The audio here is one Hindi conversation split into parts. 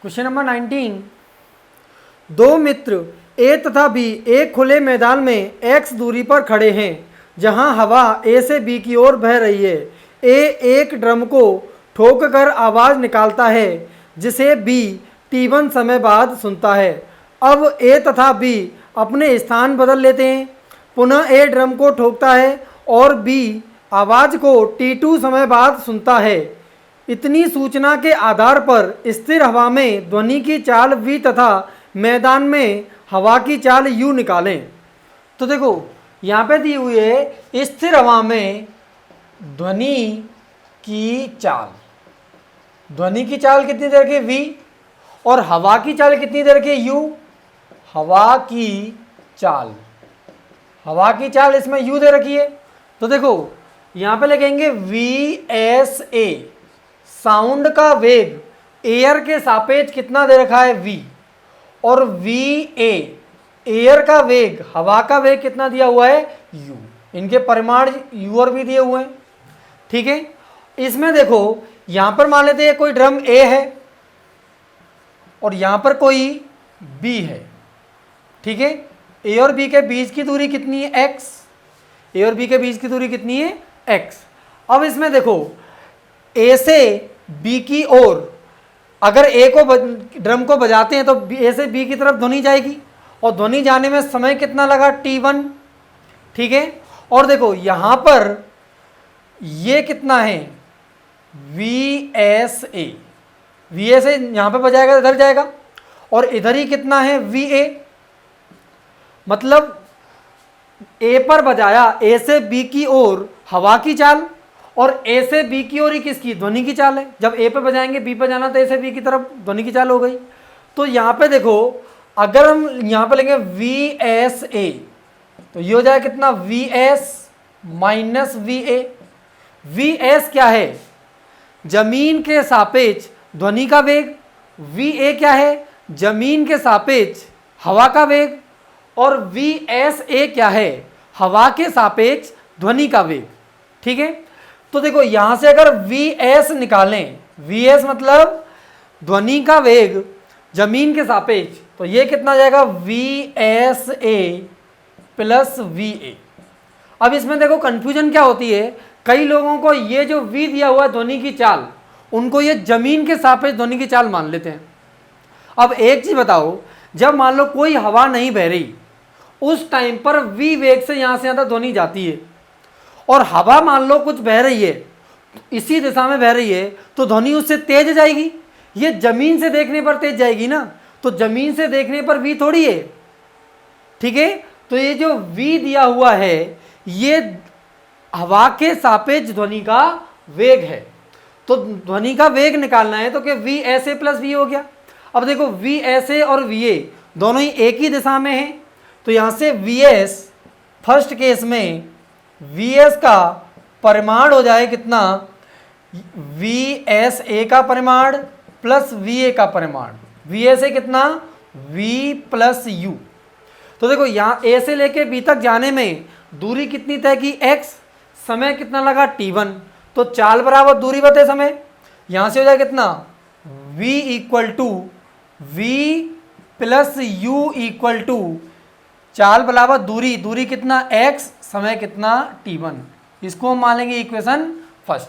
Question number 19। दो मित्र ए तथा बी एक खुले मैदान में x दूरी पर खड़े हैं जहां हवा ए से बी की ओर बह रही है। ए एक ड्रम को ठोक कर आवाज निकालता है जिसे बी t1 समय बाद सुनता है। अब ए तथा बी अपने स्थान बदल लेते हैं। पुनः ए ड्रम को ठोकता है और बी आवाज को t2 समय बाद सुनता है। इतनी सूचना के आधार पर स्थिर हवा में ध्वनि की चाल v तथा मैदान में हवा की चाल u निकालें। तो देखो यहाँ पे दी हुई है स्थिर हवा में ध्वनि की चाल। ध्वनि की चाल कितनी देर की v और हवा की चाल कितनी देर की u। हवा की चाल, हवा की चाल इसमें u दे रखी है। तो देखो यहाँ पे लिखेंगे VSA, साउंड का वेग एयर के सापेक्ष कितना दे रखा है v, और VA एयर का वेग, हवा का वेग कितना दिया हुआ है u। इनके परिमाण u और v दिए हुए हैं। ठीक है, इसमें देखो यहां पर मान लेते हैं कोई ड्रम A है और यहां पर कोई B है। ठीक है, A और B के बीच की दूरी कितनी है x। A और B के बीच की दूरी कितनी है x। अब इसमें देखो A से B की ओर अगर A को ड्रम को बजाते हैं तो A से B की तरफ ध्वनि जाएगी और ध्वनि जाने में समय कितना लगा t1। ठीक है, और देखो यहां पर ये कितना है VSA, VSA यहां पे बजाएगा इधर जाएगा और इधर ही कितना है VA। मतलब A पर बजाया A से B की ओर हवा की चाल और A से B की ओर ही किसकी, ध्वनि की चाल है। जब A पे बजाएंगे B पे जाना तो A से B की तरफ ध्वनि की चाल हो गई। तो यहाँ पे देखो अगर हम यहाँ पे लेंगे VSA तो ये हो जाए कितना VS माइनस VA। VS क्या है, जमीन के सापेक्ष ध्वनि का वेग। VA क्या है, जमीन के सापेक्ष हवा का वेग। और VSA क्या है, हवा के सापेक्ष ध्वनि का वेग। ठीक है, तो देखो यहां से अगर VS निकालें, VS मतलब ध्वनि का वेग जमीन के सापेक्ष, तो ये कितना जाएगा VSA प्लस VA। अब इसमें देखो कंफ्यूजन क्या होती है, कई लोगों को ये जो V दिया हुआ है ध्वनि की चाल, उनको ये जमीन के सापेक्ष ध्वनि की चाल मान लेते हैं। अब एक चीज बताओ, जब मान लो कोई हवा नहीं बह रही उस टाइम पर V वेग से यहां से यहां तक ध्वनि जाती है और हवा मान लो कुछ बह रही है, इसी दिशा में बह रही है, तो ध्वनि उससे तेज जाएगी। ये जमीन से देखने पर तेज जाएगी ना, तो जमीन से देखने पर V थोड़ी है। ठीक है, तो ये जो V दिया हुआ है ये हवा के सापेक्ष ध्वनि का वेग है। तो ध्वनि का वेग निकालना है तो क्या VSA प्लस V हो गया। अब देखो VSA और VA दोनों ही एक ही दिशा में है, तो यहां से VS फर्स्ट केस में VS का परिमाण हो जाए कितना, VSA का परिमाण प्लस VA का परिमाण। VSA कितना V प्लस U। तो देखो यहाँ A से लेके B तक जाने में दूरी कितनी तय की x, समय कितना लगा t1। तो चाल बराबर दूरी बटे समय, यहां से हो जाए कितना V equal to V plus U equal to चाल बराबर दूरी, दूरी कितना x, समय कितना t1। इसको हम मान लेंगे इक्वेशन फर्स्ट।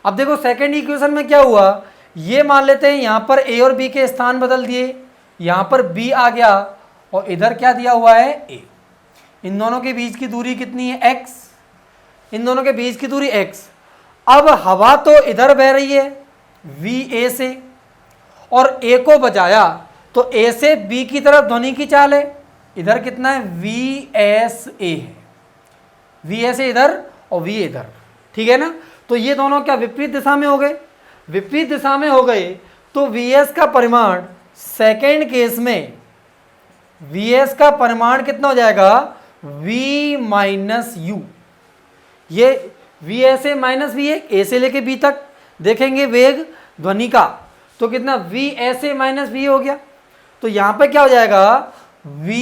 अब देखो सेकेंड इक्वेशन में क्या हुआ, ये मान लेते हैं यहां पर A और B के स्थान बदल दिए, यहां पर B आ गया और इधर क्या दिया हुआ है A। इन दोनों के बीच की दूरी कितनी है x, इन दोनों के बीच की दूरी x। अब हवा तो इधर बह रही है VA से और A को बजाया तो A से B की तरफ ध्वनि की चाल है, इधर कितना है VSA है, VSA इधर और VA इधर। ठीक है ना, तो ये दोनों क्या विपरीत दिशा में हो गए, विपरीत दिशा में हो गए। तो VS का परिमाण सेकेंड केस में VS का परिमाण कितना हो जाएगा V माइनस U। ये VSA माइनस VA, A से लेके B तक देखेंगे वेग ध्वनि का, तो कितना VSA माइनस VA हो गया। तो यहां पे क्या हो जाएगा V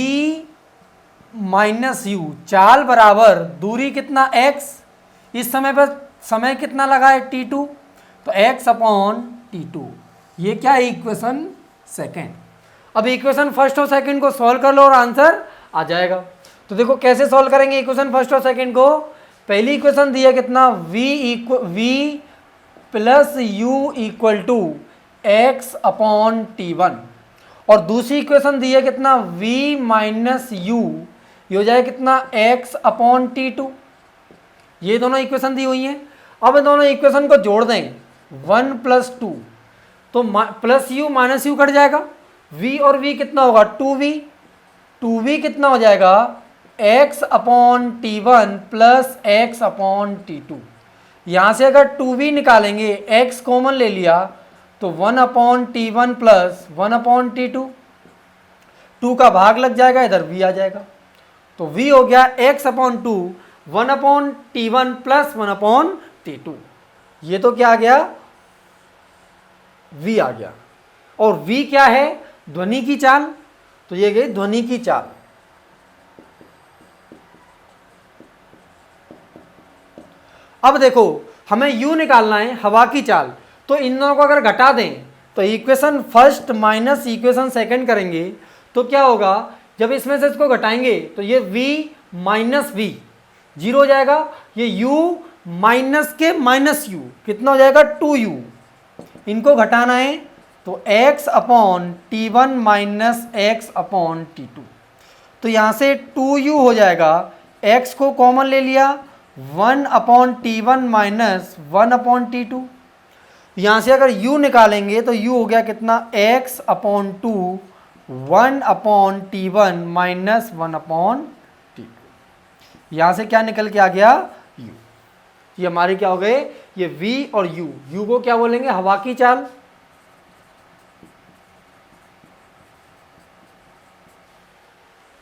माइनस U, चाल बराबर दूरी कितना x, इस समय पर समय कितना लगा है t2, तो x अपॉन t2। ये क्या है इक्वेशन सेकेंड। अब इक्वेशन फर्स्ट और सेकंड को सॉल्व कर लो और आंसर आ जाएगा। तो देखो कैसे सॉल्व करेंगे इक्वेशन फर्स्ट और सेकंड को। पहली इक्वेशन दी है कितना, v plus U equal to X upon T1, और दूसरी इक्वेशन दी है कितना, v माइनस यू, ये हो जाए कितना, x अपॉन T2। ये दोनों इक्वेशन दी हुई हैं। अब इन दोनों इक्वेशन को जोड़ दें, 1 प्लस 2, तो plus you minus you cut जाएगा, v और v कितना होगा, 2v, 2v कितना हो जाएगा, x upon T1 plus x upon T2। यहाँ से अगर 2v निकालेंगे, x कॉमन ले लिया, तो 1 upon T1 plus 1 upon T2, 2 का भाग लग जाएगा, इधर v आ जाएगा, तो v हो गया x upon 2, 1 upon T1 plus 1 upon T2। ये तो क्या आ गया, v आ गया। और v क्या है, ध्वनि की चाल, तो ये गई ध्वनि की चाल। अब देखो हमें u निकालना है, हवा की चाल, तो इन दोनों को अगर घटा दें तो equation first minus equation second करेंगे तो क्या होगा, जब इसमें से इसको घटाएंगे तो ये v माइनस वी जीरो हो जाएगा, ये u माइनस के माइनस u कितना हो जाएगा, 2u। इनको घटाना है तो x upon T1 minus x upon T2, तो यहाँ से 2u हो जाएगा, x को कॉमन ले लिया, 1 upon T1 minus 1 upon T2। यहाँ से अगर u निकालेंगे तो u हो गया कितना, x upon 2, 1 upon T1 minus 1 upon T2। यहाँ से क्या निकल के आ गया, u। ये हमारे क्या हो गए, ये v और u, u को क्या बोलेंगे, हवा की चाल,